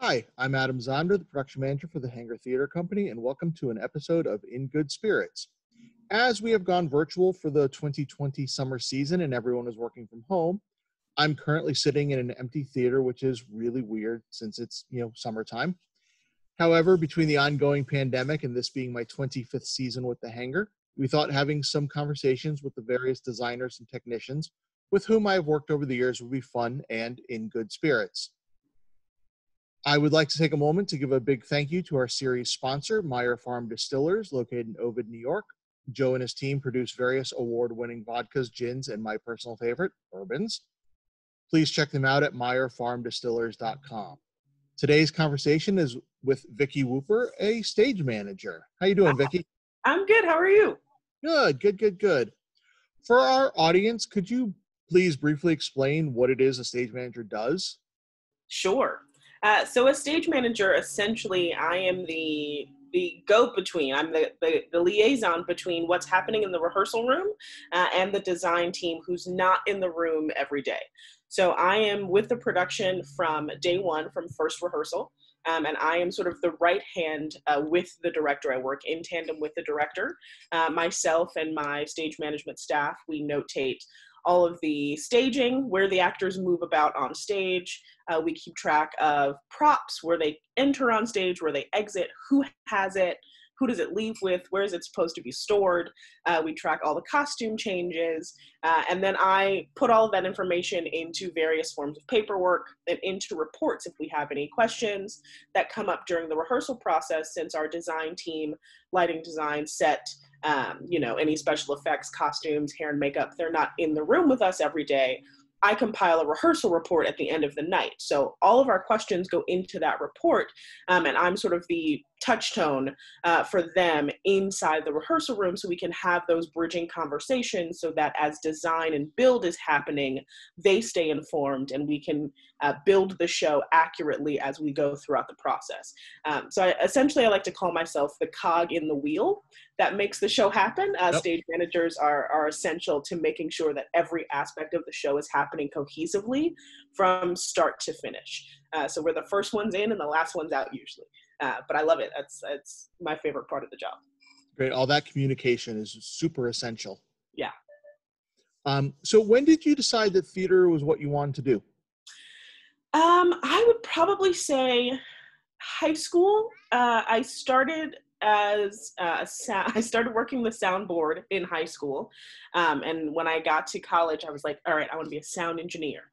Hi, I'm Adam Zonder, the production manager for the Hangar Theater Company, and welcome to an episode of In Good Spirits. As we have gone virtual for the 2020 summer season and everyone is working from home, I'm currently sitting in an empty theater, which is really weird since it's, summertime. However, between the ongoing pandemic and this being my 25th season with the Hangar, we thought having some conversations with the various designers and technicians with whom I have worked over the years would be fun and in good spirits. I would like to take a moment to give a big thank you to our series sponsor, Meyer Farm Distillers, located in Ovid, New York. Joe and his team produce various award-winning vodkas, gins, and my personal favorite, bourbons. Please check them out at meyerfarmdistillers.com. Today's conversation is with Vicki Wooper, a stage manager. How you doing, Vicki? I'm good. How are you? Good. For our audience, could you please briefly explain what it is a stage manager does? Sure. So a stage manager, essentially, I am the go-between. I'm the liaison between what's happening in the rehearsal room and the design team who's not in the room every day. So I am with the production from day one, from first rehearsal, and I am sort of the right hand with the director. I work in tandem with the director. Myself and my stage management staff, we notate all of the staging, where the actors move about on stage. We keep track of props, where they enter on stage, where they exit, who has it, who does it leave with, where is it supposed to be stored. We track all the costume changes, and then I put all of that information into various forms of paperwork and into reports if we have any questions that come up during the rehearsal process, since our design team, lighting design, set, any special effects, costumes, hair and makeup, they're not in the room with us every day. I compile a rehearsal report at the end of the night. So all of our questions go into that report, and I'm sort of the touchstone for them inside the rehearsal room, so we can have those bridging conversations so that as design and build is happening, they stay informed and we can build the show accurately as we go throughout the process. So I like to call myself the cog in the wheel that makes the show happen. Yep. Stage managers are essential to making sure that every aspect of the show is happening cohesively from start to finish. So we're the first ones in and the last ones out usually. But I love it. That's my favorite part of the job. Great. All that communication is super essential. Yeah. So when did you decide that theater was what you wanted to do? I would probably say high school. I started I started working the soundboard in high school. And when I got to college, I was like, all right, I want to be a sound engineer.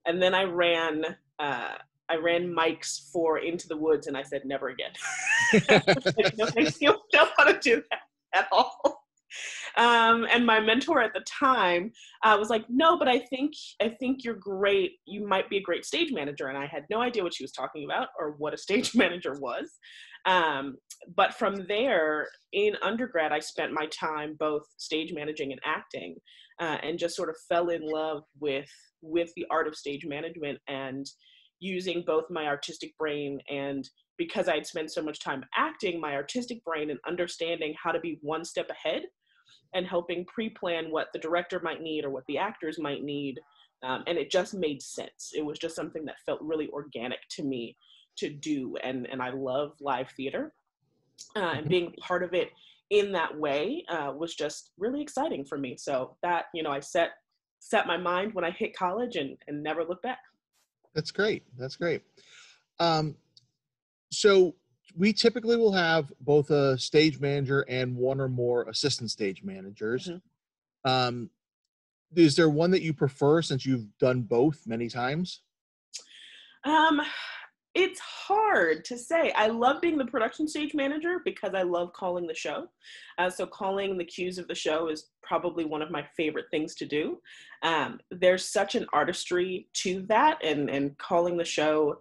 And then I ran mics for Into the Woods, and I said, never again. No, thank you. Don't want to do that at all. And my mentor at the time was like, no, but I think you're great. You might be a great stage manager. And I had no idea what she was talking about or what a stage manager was. But from there, in undergrad, I spent my time both stage managing and acting, and just sort of fell in love with the art of stage management and using both my artistic brain, and because I'd spent so much time acting, my artistic brain, and understanding how to be one step ahead and helping pre-plan what the director might need or what the actors might need. And it just made sense. It was just something that felt really organic to me to do. And I love live theater. And being part of it in that way was just really exciting for me. So that, I set my mind when I hit college and never looked back. That's great. So we typically will have both a stage manager and one or more assistant stage managers. Mm-hmm. Is there one that you prefer since you've done both many times? It's hard to say. I love being the production stage manager because I love calling the show. So calling the cues of the show is probably one of my favorite things to do. There's such an artistry to that, and calling the show,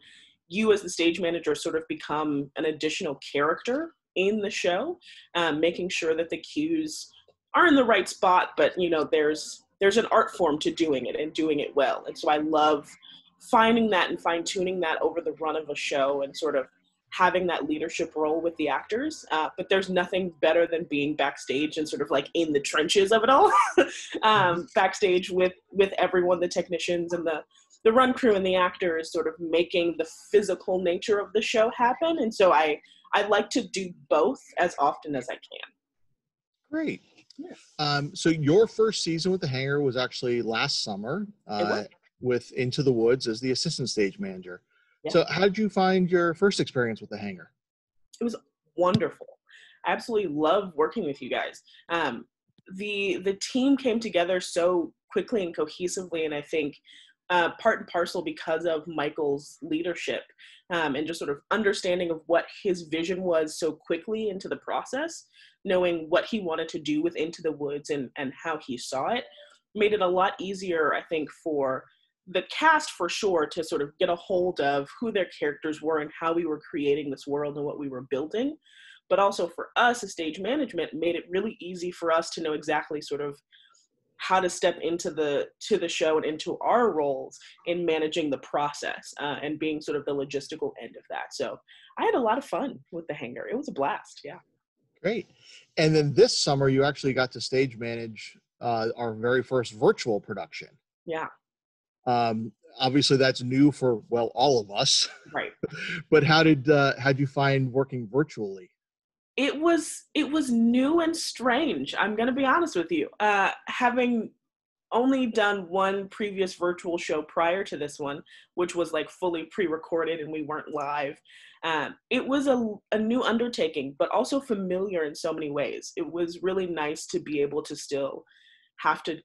you as the stage manager sort of become an additional character in the show, making sure that the cues are in the right spot, but there's an art form to doing it and doing it well. And so I love finding that and fine-tuning that over the run of a show and sort of having that leadership role with the actors. But there's nothing better than being backstage and sort of like in the trenches of it all, backstage with everyone, the technicians and the run crew and the actor is sort of making the physical nature of the show happen. And so I like to do both as often as I can. Great. Yeah. So your first season with the Hangar was actually last summer with Into the Woods as the assistant stage manager. Yeah. So how did you find your first experience with the Hangar? It was wonderful. I absolutely love working with you guys. The team came together so quickly and cohesively, and I think part and parcel because of Michael's leadership and just sort of understanding of what his vision was so quickly into the process, knowing what he wanted to do with Into the Woods and how he saw it, made it a lot easier, I think, for the cast for sure to sort of get a hold of who their characters were and how we were creating this world and what we were building. But also for us as stage management, made it really easy for us to know exactly sort of how to step into the show and into our roles in managing the process and being sort of the logistical end of that. So I had a lot of fun with the Hangar. It was a blast. Yeah. Great. And then this summer, you actually got to stage manage our very first virtual production. Yeah. Obviously that's new for, well, all of us. Right. But how'd you find working virtually? It was new and strange. I'm going to be honest with you. Having only done one previous virtual show prior to this one, which was like fully pre-recorded and we weren't live. It was a new undertaking, but also familiar in so many ways. It was really nice to be able to still have to,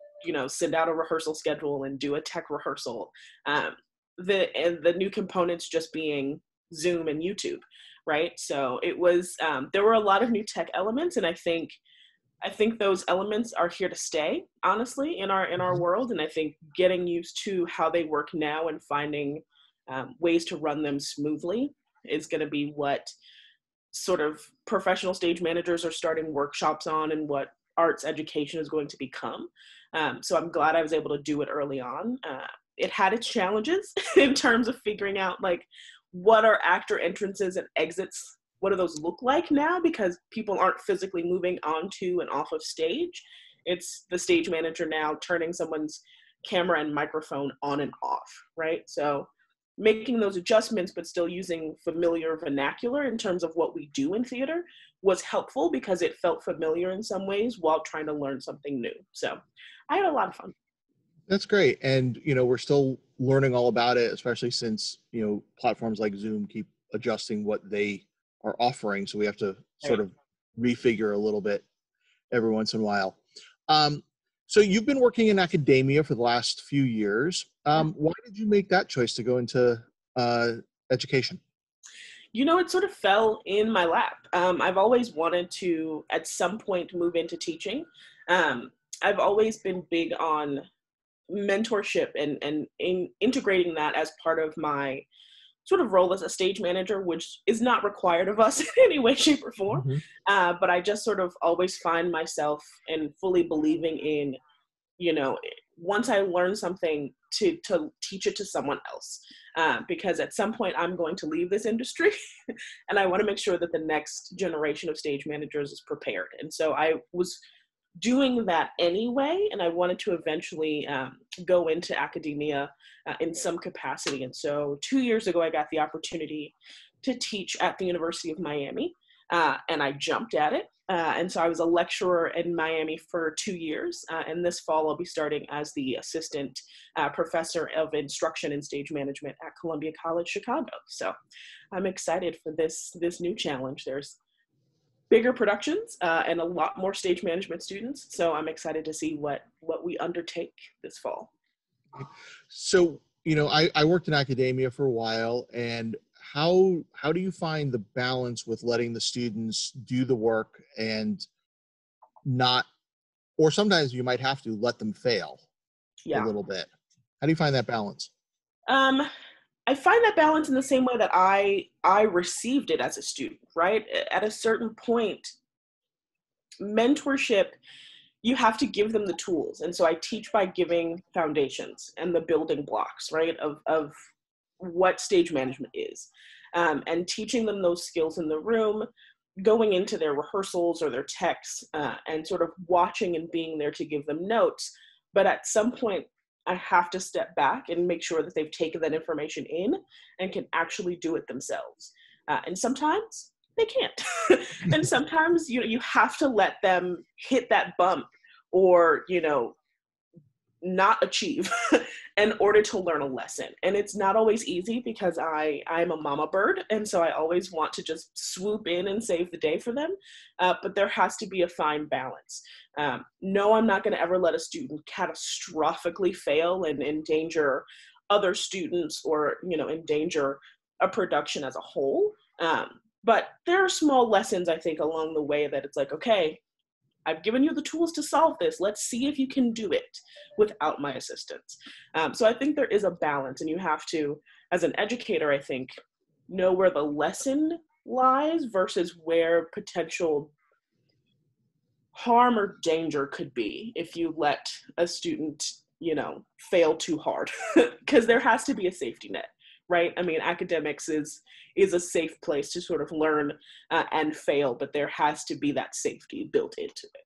send out a rehearsal schedule and do a tech rehearsal. The new components just being Zoom and YouTube. Right. So it was, there were a lot of new tech elements. And I think those elements are here to stay, honestly, in our world. And I think getting used to how they work now and finding ways to run them smoothly is going to be what sort of professional stage managers are starting workshops on and what arts education is going to become. So I'm glad I was able to do it early on. It had its challenges in terms of figuring out like, what are actor entrances and exits? What do those look like now? Because people aren't physically moving onto and off of stage. It's the stage manager now turning someone's camera and microphone on and off, right? So making those adjustments, but still using familiar vernacular in terms of what we do in theater was helpful because it felt familiar in some ways while trying to learn something new. So I had a lot of fun. That's great. And, we're still learning all about it, especially since, platforms like Zoom keep adjusting what they are offering. So we have to sort of refigure a little bit every once in a while. So you've been working in academia for the last few years. Why did you make that choice to go into education? It sort of fell in my lap. I've always wanted to, at some point, move into teaching. I've always been big on mentorship and in integrating that as part of my sort of role as a stage manager, which is not required of us in any way, shape, or form. Mm-hmm. But I just sort of always find myself and fully believing in, once I learn something to teach it to someone else. Because at some point I'm going to leave this industry and I want to make sure that the next generation of stage managers is prepared. And so I was doing that anyway, and I wanted to eventually go into academia in some capacity. And so 2 years ago, I got the opportunity to teach at the University of Miami, and I jumped at it. And so I was a lecturer in Miami for 2 years, and this fall I'll be starting as the assistant professor of instruction and stage management at Columbia College Chicago. So I'm excited for this new challenge. There's bigger productions and a lot more stage management students. So I'm excited to see what we undertake this fall. So, I worked in academia for a while, and how do you find the balance with letting the students do the work and not, or sometimes you might have to let them fail a little bit. How do you find that balance? I find that balance in the same way that I received it as a student, right? At a certain point, mentorship, you have to give them the tools. And so I teach by giving foundations and the building blocks, right, of what stage management is. And teaching them those skills in the room, going into their rehearsals or their texts, and sort of watching and being there to give them notes. But at some point, I have to step back and make sure that they've taken that information in and can actually do it themselves. And sometimes they can't. And sometimes, you have to let them hit that bump or, not achieve in order to learn a lesson. And it's not always easy because I'm a mama bird. And so I always want to just swoop in and save the day for them. But there has to be a fine balance. No, I'm not going to ever let a student catastrophically fail and endanger other students or, endanger a production as a whole. But there are small lessons, I think, along the way that it's like, okay, I've given you the tools to solve this. Let's see if you can do it without my assistance. So I think there is a balance, and you have to, as an educator, I think, know where the lesson lies versus where potential harm or danger could be if you let a student, fail too hard, because there has to be a safety net, right? I mean, academics is a safe place to sort of learn and fail, but there has to be that safety built into it.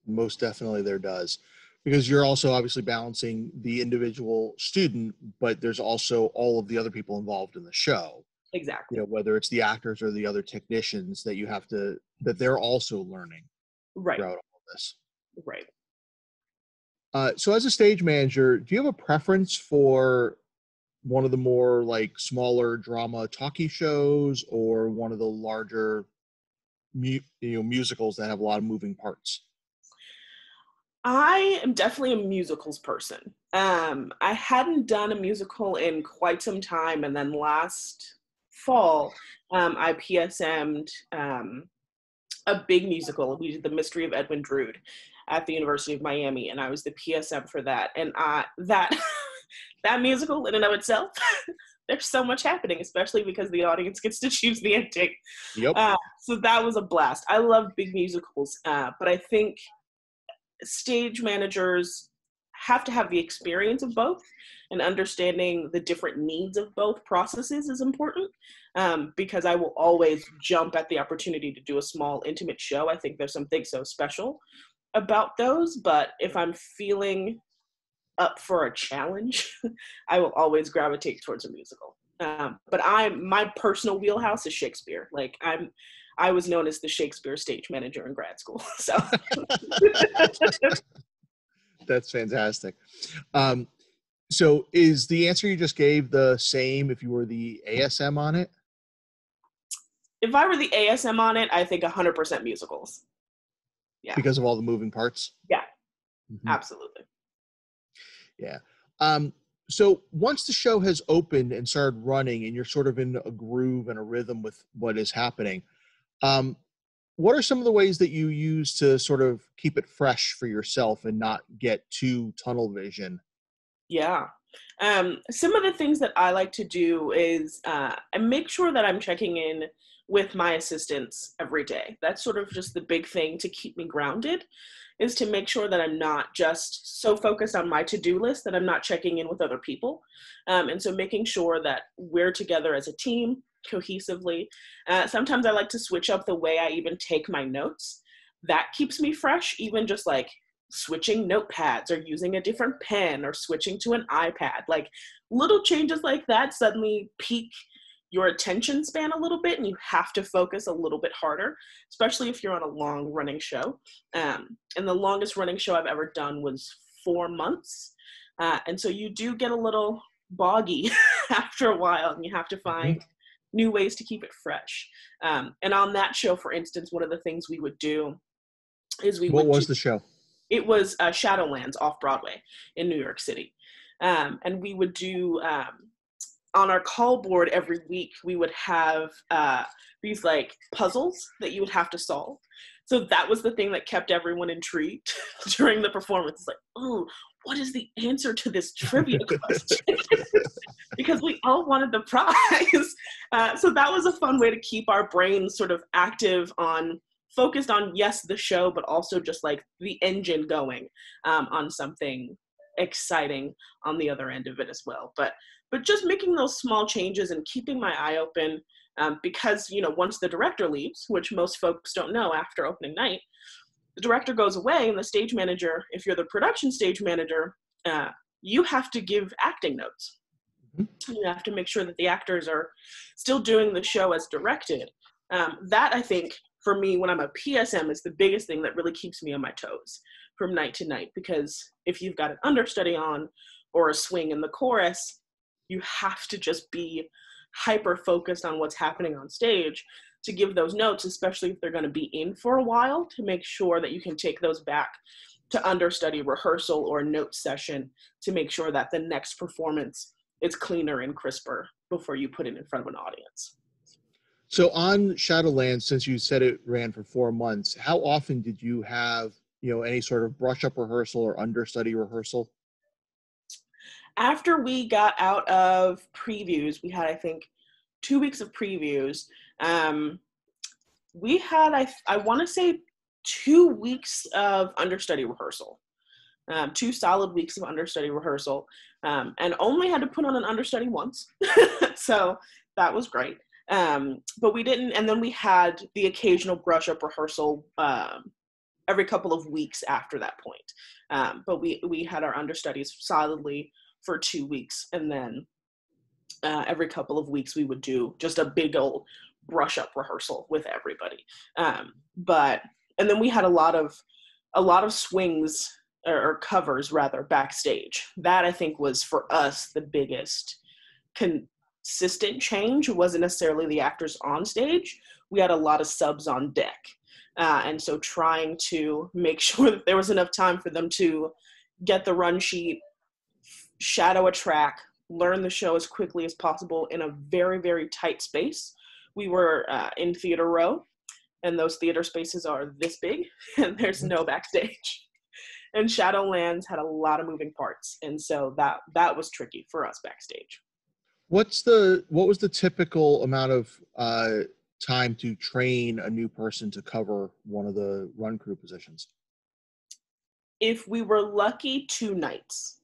Most definitely there does, because you're also obviously balancing the individual student, but there's also all of the other people involved in the show. Exactly. Whether it's the actors or the other technicians that they're also learning right throughout all of this. Right. So as a stage manager, do you have a preference for one of the more like smaller drama talkie shows or one of the larger musicals that have a lot of moving parts? I am definitely a musicals person. I hadn't done a musical in quite some time, and then last fall, I PSM'd a big musical. We did The Mystery of Edwin Drood at the University of Miami, and I was the PSM for that. And that musical in and of itself, there's so much happening, especially because the audience gets to choose the ending. Yep. So that was a blast. I love big musicals, but I think stage managers have to have the experience of both, and understanding the different needs of both processes is important, because I will always jump at the opportunity to do a small intimate show. I think there's something so special about those, but if I'm feeling up for a challenge, I will always gravitate towards a musical. But my personal wheelhouse is Shakespeare. Like I was known as the Shakespeare stage manager in grad school. So that's fantastic. So is the answer you just gave the same if you were the ASM on it? If I were the ASM on it, I think 100% musicals. Yeah. Because of all the moving parts? Yeah, absolutely. Yeah. So once the show has opened and started running and you're sort of in a groove and a rhythm with what is happening, what are some of the ways that you use to sort of keep it fresh for yourself and not get too tunnel vision? Yeah. Some of the things that I like to do is I make sure that I'm checking in with my assistants every day. That's sort of just the big thing to keep me grounded, is to make sure that I'm not just so focused on my to-do list that I'm not checking in with other people. And so making sure that we're together as a team cohesively. Sometimes I like to switch up the way I even take my notes. That keeps me fresh, even just like switching notepads or using a different pen or switching to an iPad. Like little changes like that suddenly pique your attention span a little bit, and you have to focus a little bit harder, especially if you're on a long running show. And the longest running show I've ever done was 4 months. And so you do get a little boggy after a while, and you have to find new ways to keep it fresh. And on that show, for instance, one of the things we would do is What was the show? It was Shadowlands off Broadway in New York City. And we would do, on our call board every week, we would have these like puzzles that you would have to solve. So that was the thing that kept everyone intrigued during the performance. It's like, oh, what is the answer to this trivia question? Because we all wanted the prize. So that was a fun way to keep our brains sort of active focused on, yes, the show, but also just like the engine going on something exciting on the other end of it as well. But just making those small changes and keeping my eye open, because, once the director leaves, which most folks don't know after opening night, the director goes away and the stage manager, if you're the production stage manager, you have to give acting notes. You have to make sure that the actors are still doing the show as directed. That, I think, for me, when I'm a PSM, is the biggest thing that really keeps me on my toes from night to night. Because if you've got an understudy on or a swing in the chorus, you have to just be hyper focused on what's happening on stage to give those notes, especially if they're going to be in for a while, to make sure that you can take those back to understudy rehearsal or note session to make sure that the next performance is cleaner and crisper before you put it in front of an audience. So on Shadowlands, since you said it ran for 4 months, how often did you have, any sort of brush up rehearsal or understudy rehearsal? After we got out of previews, we had, I think, 2 weeks of previews. We had, I want to say, 2 weeks of understudy rehearsal. 2 solid weeks of understudy rehearsal, and only had to put on an understudy once. So that was great. But we didn't, and then we had the occasional brush up rehearsal every couple of weeks after that point. But we had our understudies solidly for 2 weeks, and then every couple of weeks we would do just a big old brush up rehearsal with everybody. And then we had a lot of swings or covers rather backstage. That, I think, was for us the biggest consistent change. It wasn't necessarily the actors on stage. We had a lot of subs on deck. And so trying to make sure that there was enough time for them to get the run sheet, shadow a track, learn the show as quickly as possible in a very, very tight space. We were in theater row, and those theater spaces are this big, and there's no backstage. And Shadowlands had a lot of moving parts, and so that was tricky for us backstage. What was the typical amount of time to train a new person to cover one of the run crew positions? If we were lucky, 2 nights,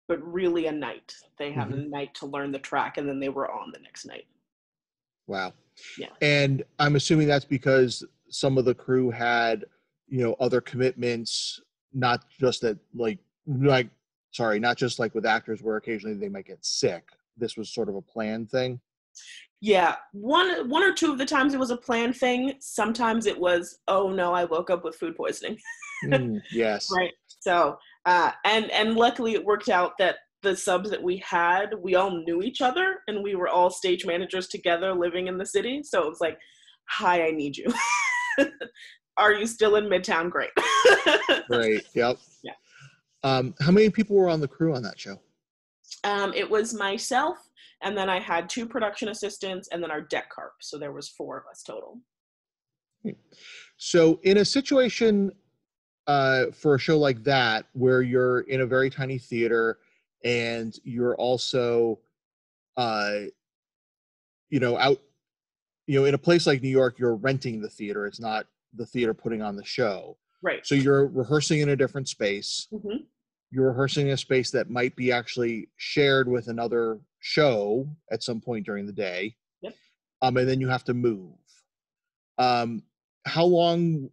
but really a night. They have a night to learn the track, and then they were on the next night. Wow. Yeah. And I'm assuming that's because some of the crew had, other commitments, not just not just like with actors where occasionally they might get sick. This was sort of a planned thing. Yeah, one or two of the times it was a planned thing. Sometimes it was, oh no, I woke up with food poisoning. Yes. Right. So, and luckily it worked out that the subs that we had, we all knew each other, and we were all stage managers together living in the city. So it was like, hi, I need you. Are you still in Midtown? Great. Great. Yep. Yeah. How many people were on the crew on that show? It was myself, and then I had 2 production assistants, and then our deck carp. So there was 4 of us total. So in a situation for a show like that, where you're in a very tiny theater and you're also, out, in a place like New York, you're renting the theater. It's not the theater putting on the show. Right. So you're rehearsing in a different space. Mm-hmm. You're rehearsing in a space that might be actually shared with another show at some point during the day. Yep. And then you have to move. How long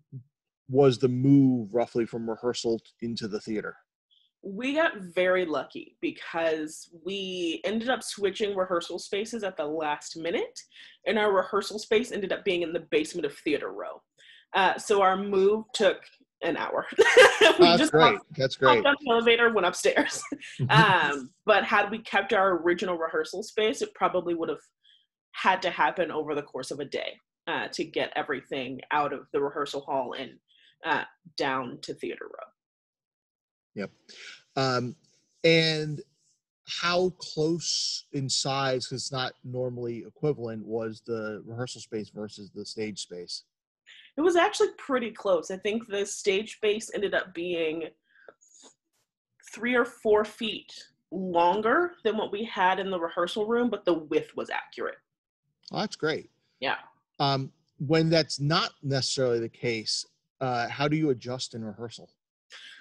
was the move roughly from rehearsal into the theater? We got very lucky because we ended up switching rehearsal spaces at the last minute, and our rehearsal space ended up being in the basement of theater row. So our move took an hour. That's great. That's great. Hopped on the elevator, went upstairs. But had we kept our original rehearsal space, it probably would have had to happen over the course of a day to get everything out of the rehearsal hall and down to theater row. Yep. And how close in size, because it's not normally equivalent, was the rehearsal space versus the stage space? It was actually pretty close. I think the stage space ended up being 3 or 4 feet longer than what we had in the rehearsal room, but the width was accurate. Oh, that's great. Yeah. When that's not necessarily the case, how do you adjust in rehearsal?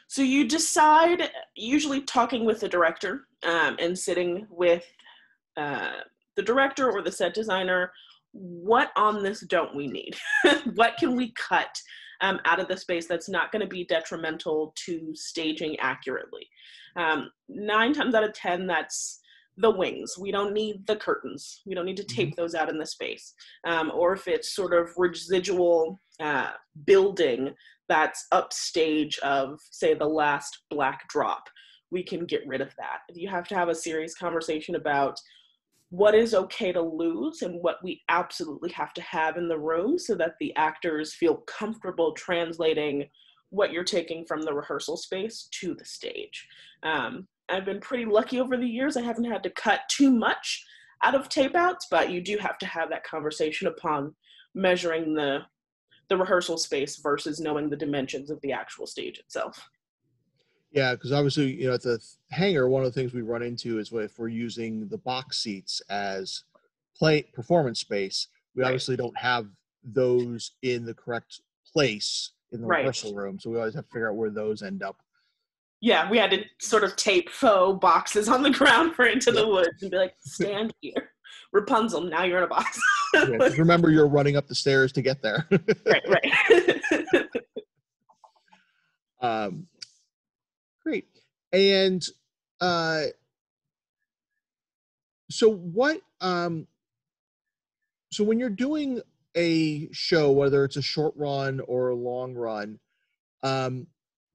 So you decide, usually talking with the director and sitting with the director or the set designer, what on this don't we need? What can we cut out of the space that's not going to be detrimental to staging accurately. 9 times out of 10, that's the wings. We don't need the curtains. We don't need to tape those out in the space. Or if it's sort of residual building that's upstage of, say, the last black drop, we can get rid of that. You have to have a serious conversation about what is okay to lose and what we absolutely have to have in the room so that the actors feel comfortable translating what you're taking from the rehearsal space to the stage. I've been pretty lucky over the years. I haven't had to cut too much out of tape outs, but you do have to have that conversation upon measuring the rehearsal space versus knowing the dimensions of the actual stage itself. Yeah, because obviously, you know, at the hangar, one of the things we run into is if we're using the box seats as performance space, we obviously don't have those in the correct place in the rehearsal room. So we always have to figure out where those end up. Yeah, we had to sort of tape faux boxes on the ground for Into the Woods and be like, stand here. Rapunzel, now you're in a box. Just remember, you're running up the stairs to get there. Right. Great. And so what, so when you're doing a show, whether it's a short run or a long run,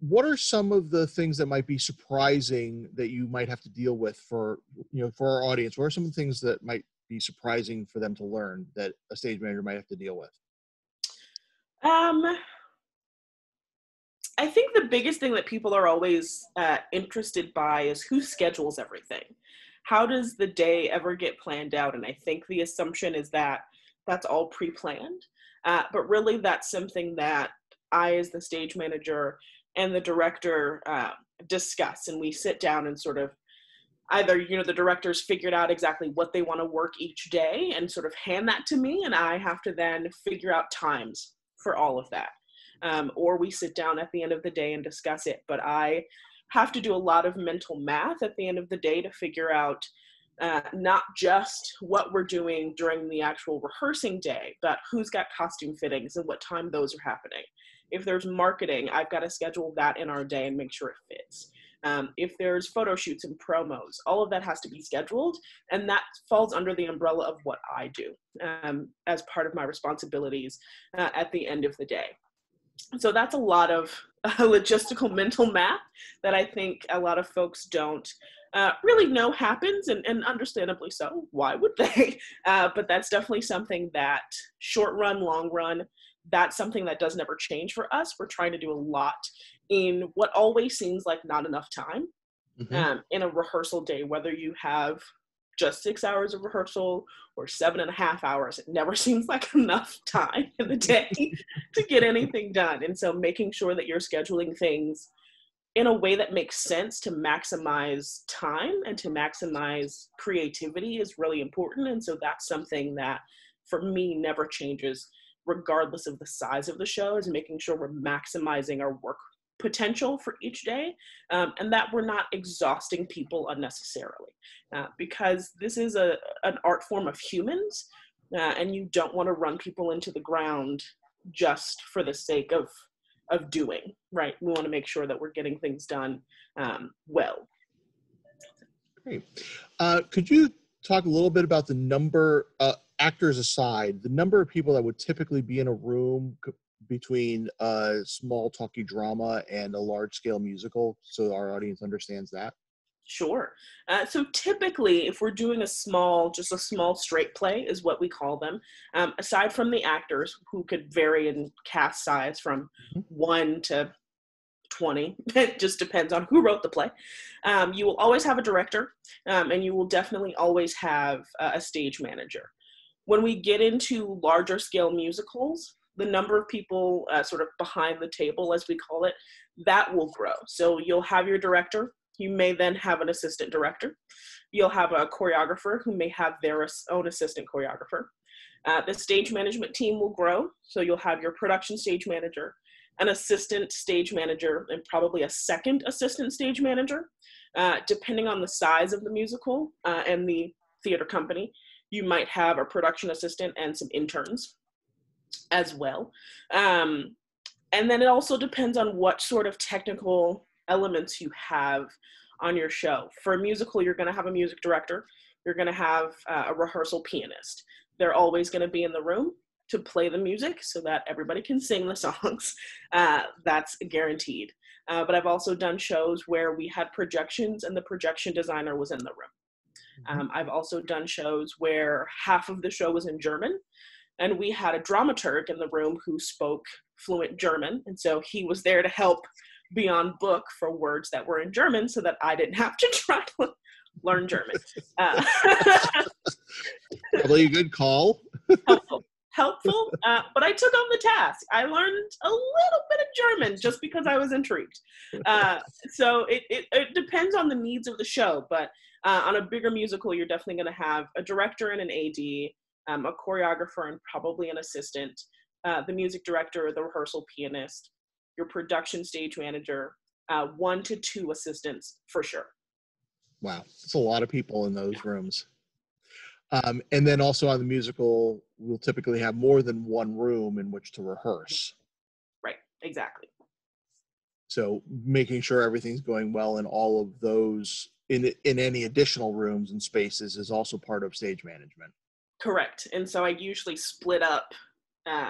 what are some of the things that might be surprising that you might have to deal with for, you know, for our audience? What are some of the things that might be surprising for them to learn that a stage manager might have to deal with? I think the biggest thing that people are always interested by is who schedules everything. How does the day ever get planned out? And I think the assumption is that that's all pre-planned, but really that's something that I, as the stage manager and the director, discuss, and we sit down and sort of either, you know, the directors figured out exactly what they want to work each day and sort of hand that to me, and I have to then figure out times for all of that. Or we sit down at the end of the day and discuss it. But I have to do a lot of mental math at the end of the day to figure out not just what we're doing during the actual rehearsing day, but who's got costume fittings and what time those are happening. If there's marketing, I've got to schedule that in our day and make sure it fits. If there's photo shoots and promos, all of that has to be scheduled, and that falls under the umbrella of what I do as part of my responsibilities at the end of the day. So that's a lot of logistical mental math that I think a lot of folks don't really know happens, and understandably so. Why would they? But that's definitely something that short run, long run, that's something that doesn't ever change for us. We're trying to do a lot in what always seems like not enough time in a rehearsal day, whether you have just 6 hours of rehearsal or 7.5 hours. It never seems like enough time in the day to get anything done. And so making sure that you're scheduling things in a way that makes sense to maximize time and to maximize creativity is really important. And so that's something that for me never changes regardless of the size of the show, is making sure we're maximizing our work potential for each day, and that we're not exhausting people unnecessarily, because this is an art form of humans, and you don't want to run people into the ground just for the sake of doing, right? We want to make sure that we're getting things done well. Great. Could you talk a little bit about the number, actors aside, the number of people that would typically be in a room between a small talkie drama and a large-scale musical, so our audience understands that? Sure. So typically, if we're doing just a small straight play is what we call them, aside from the actors, who could vary in cast size from 1 to 20, it just depends on who wrote the play. You will always have a director, and you will definitely always have a stage manager. When we get into larger scale musicals, the number of people sort of behind the table, as we call it, that will grow. So you'll have your director. You may then have an assistant director. You'll have a choreographer who may have their own assistant choreographer. The stage management team will grow. So you'll have your production stage manager, an assistant stage manager, and probably a second assistant stage manager. Depending on the size of the musical and the theater company, you might have a production assistant and some interns as well. And then it also depends on what sort of technical elements you have on your show. For a musical, you're going to have a music director. You're going to have a rehearsal pianist. They're always going to be in the room to play the music so that everybody can sing the songs. That's guaranteed. But I've also done shows where we had projections and the projection designer was in the room. I've also done shows where half of the show was in German, and we had a dramaturg in the room who spoke fluent German. And so he was there to help be on book for words that were in German so that I didn't have to try to learn German. Probably a good call. Helpful, but I took on the task. I learned a little bit of German just because I was intrigued. So it depends on the needs of the show, but on a bigger musical, you're definitely going to have a director and an AD, a choreographer and probably an assistant, the music director, the rehearsal pianist, your production stage manager, 1 to 2 assistants for sure. Wow, that's a lot of people in those rooms. And then also on the musical, we'll typically have more than one room in which to rehearse. Right, exactly. So making sure everything's going well in all of those, in any additional rooms and spaces, is also part of stage management. Correct. And so I usually split up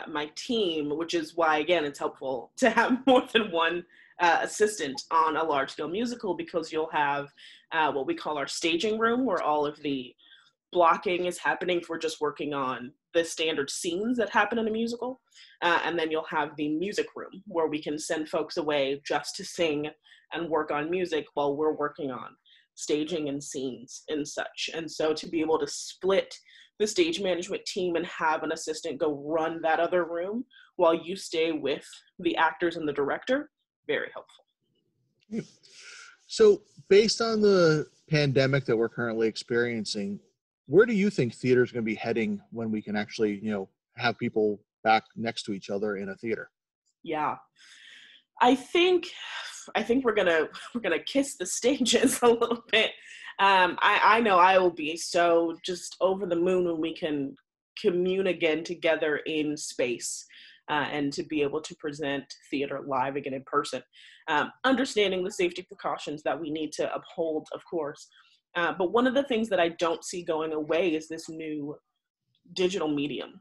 my team, which is why, again, it's helpful to have more than one assistant on a large-scale musical, because you'll have what we call our staging room, where all of the blocking is happening if we're just working on the standard scenes that happen in a musical. And then you'll have the music room, where we can send folks away just to sing and work on music while we're working on staging and scenes and such. And so to be able to split the stage management team and have an assistant go run that other room while you stay with the actors and the director, very helpful. So based on the pandemic that we're currently experiencing, where do you think theater is going to be heading when we can actually, have people back next to each other in a theater? Yeah, I think we're gonna kiss the stages a little bit. I know I will be so just over the moon when we can commune again together in space, and to be able to present theater live again in person. Understanding the safety precautions that we need to uphold, of course. But one of the things that I don't see going away is this new digital medium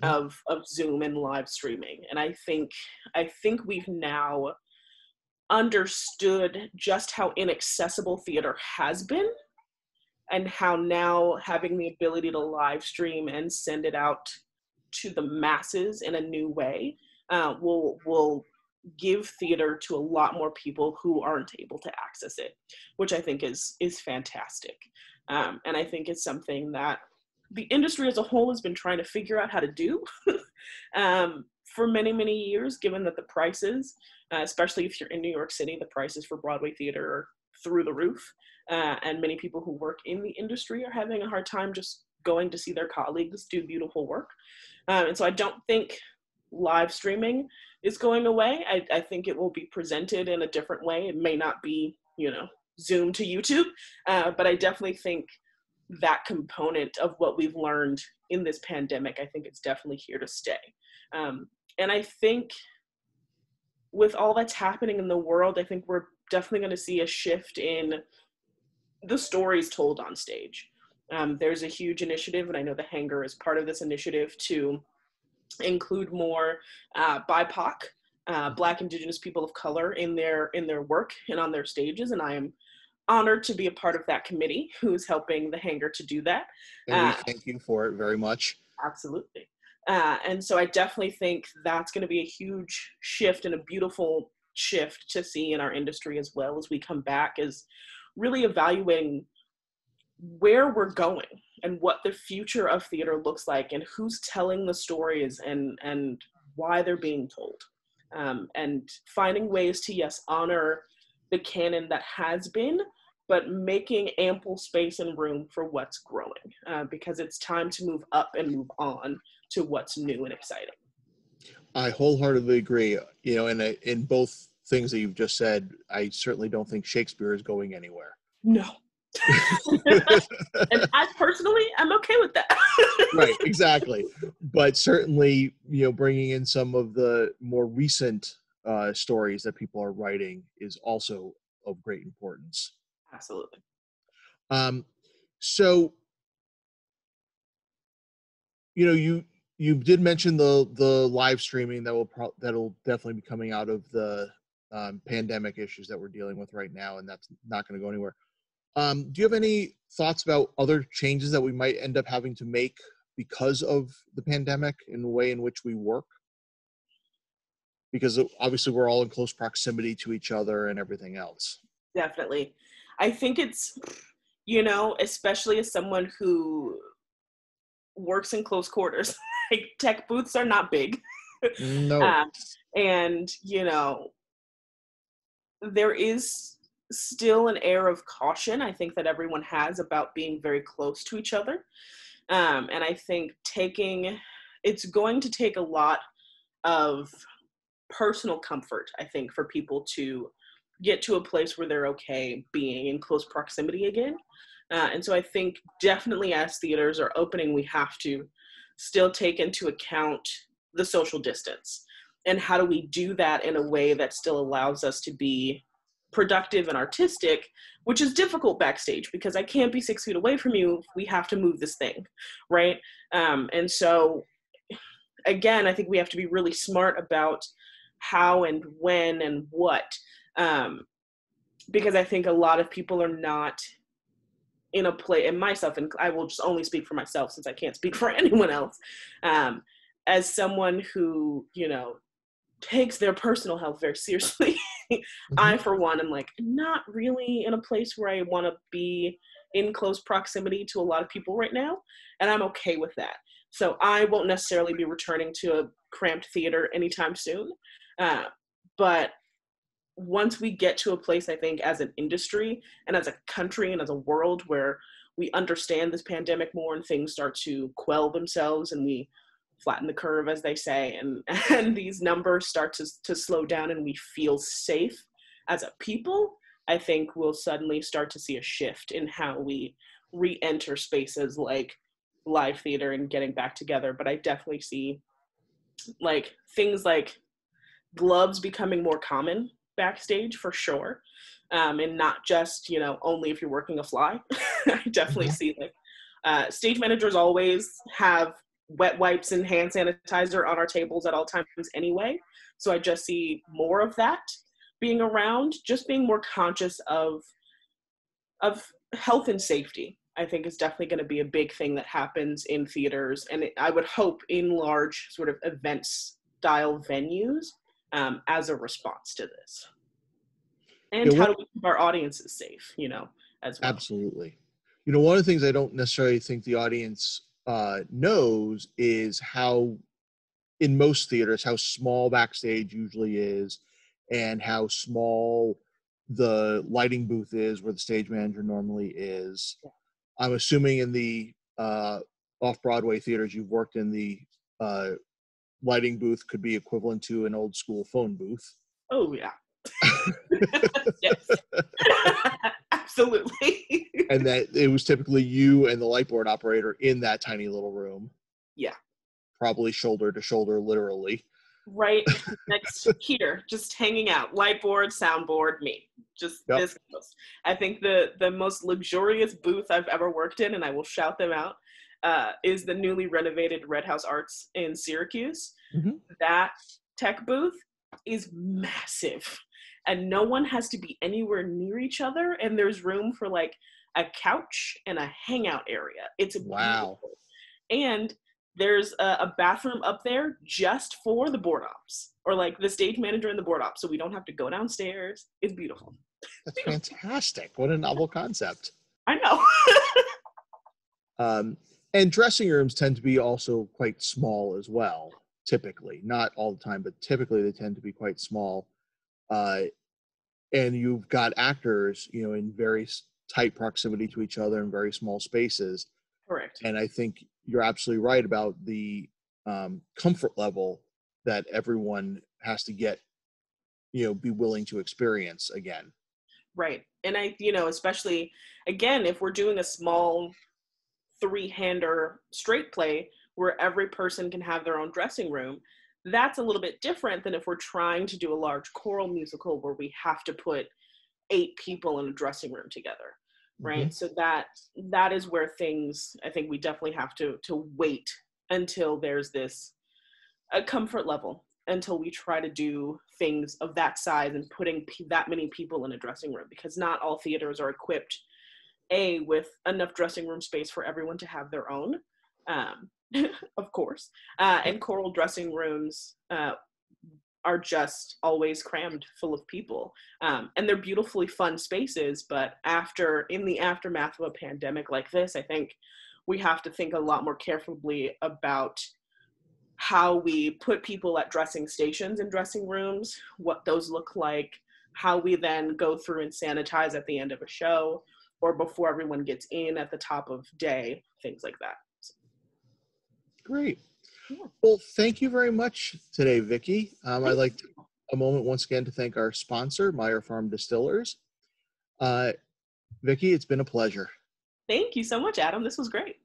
of Zoom and live streaming. And I think we've now understood just how inaccessible theater has been, and how now having the ability to live stream and send it out to the masses in a new way will give theater to a lot more people who aren't able to access it, which I think is fantastic. And I think it's something that the industry as a whole has been trying to figure out how to do for many, many years, given that the prices, especially if you're in New York City, the prices for Broadway theater are through the roof. And many people who work in the industry are having a hard time just going to see their colleagues do beautiful work. And so I don't think live streaming is going away. I think it will be presented in a different way. It may not be, Zoom to YouTube, but I definitely think that component of what we've learned in this pandemic, I think it's definitely here to stay. And I think with all that's happening in the world, I think we're definitely going to see a shift in the stories told on stage. There's a huge initiative, and I know the Hangar is part of this initiative, to include more BIPOC, Black, Indigenous people of color in their work and on their stages, and I am honored to be a part of that committee who's helping the Hangar to do that. And we thank you for it very much. Absolutely. And so I definitely think that's going to be a huge shift and a beautiful shift to see in our industry as well, as we come back, is really evaluating where we're going and what the future of theater looks like, and who's telling the stories and why they're being told. And finding ways to, yes, honor the canon that has been, but making ample space and room for what's growing, because it's time to move up and move on to what's new and exciting. I wholeheartedly agree. And in both things that you've just said, I certainly don't think Shakespeare is going anywhere. No. And I personally, I'm okay with that. Right, exactly. but certainly, bringing in some of the more recent stories that people are writing is also of great importance. Absolutely. So, you did mention the live streaming that'll definitely be coming out of the pandemic issues that we're dealing with right now, and that's not going to go anywhere. Do you have any thoughts about other changes that we might end up having to make because of the pandemic in the way in which we work? Because obviously we're all in close proximity to each other and everything else. Definitely. I think it's, especially as someone who works in close quarters, like tech booths are not big. No. And, there is still an air of caution, I think, that everyone has about being very close to each other. And I think it's going to take a lot of personal comfort, I think, for people to get to a place where they're okay being in close proximity again. And so I think definitely as theaters are opening, we have to still take into account the social distance. And how do we do that in a way that still allows us to be productive and artistic, which is difficult backstage because I can't be 6 feet away from you if we have to move this thing, right? And so, again, I think we have to be really smart about how and when and what, because I think a lot of people are not in a place, and myself, and I will just only speak for myself since I can't speak for anyone else, as someone who, takes their personal health very seriously. Mm-hmm. I, for one, am not really in a place where I want to be in close proximity to a lot of people right now, and I'm okay with that. So I won't necessarily be returning to a cramped theater anytime soon. But once we get to a place, I think, as an industry and as a country and as a world where we understand this pandemic more and things start to quell themselves and we flatten the curve, as they say, and these numbers start to slow down and we feel safe as a people, I think we'll suddenly start to see a shift in how we re-enter spaces like live theater and getting back together. But I definitely see things like gloves becoming more common backstage for sure, and not just only if you're working a fly. I definitely see stage managers always have wet wipes and hand sanitizer on our tables at all times anyway, so I just see more of that being around, just being more conscious of health and safety. I think is definitely going to be a big thing that happens in theaters, and I would hope in large sort of event style venues, as a response to this. And how do we keep our audiences safe, as well? Absolutely. One of the things I don't necessarily think the audience knows is how, in most theaters, how small backstage usually is and how small the lighting booth is where the stage manager normally is. I'm assuming in the off-Broadway theaters you've worked in, the lighting booth could be equivalent to an old school phone booth. Oh, yeah. Yes. Absolutely. And that it was typically you and the light board operator in that tiny little room. Yeah. Probably shoulder to shoulder, literally. Right next here, just hanging out. Light board, soundboard, me. Just this close. I think the most luxurious booth I've ever worked in, and I will shout them out, is the newly renovated Redhouse Arts in Syracuse. Mm-hmm. That tech booth is massive, and no one has to be anywhere near each other, and there's room for a couch and a hangout area. It's wow. Beautiful. And there's a bathroom up there just for the board ops, or the stage manager and the board ops, so we don't have to go downstairs. It's beautiful. That's fantastic. What a novel concept. I know. And dressing rooms tend to be also quite small as well, typically. Not all the time, but typically they tend to be quite small. And you've got actors, in very tight proximity to each other in very small spaces. Correct. And I think you're absolutely right about the comfort level that everyone has to get, be willing to experience again. Right. And I, especially, again, if we're doing a small three-hander straight play, where every person can have their own dressing room. That's a little bit different than if we're trying to do a large choral musical where we have to put 8 people in a dressing room together, right? So that is where things, I think we definitely have to wait until there's this a comfort level, until we try to do things of that size and putting that many people in a dressing room, because not all theaters are equipped with enough dressing room space for everyone to have their own, of course, and choral dressing rooms are just always crammed full of people, and they're beautifully fun spaces, but in the aftermath of a pandemic like this, I think we have to think a lot more carefully about how we put people at dressing stations and dressing rooms, what those look like, how we then go through and sanitize at the end of a show or before everyone gets in at the top of day, things like that. Great. Well, thank you very much today, Vicki. I'd like to take a moment once again to thank our sponsor, Meyer Farm Distillers. Vicki, it's been a pleasure. Thank you so much, Adam. This was great.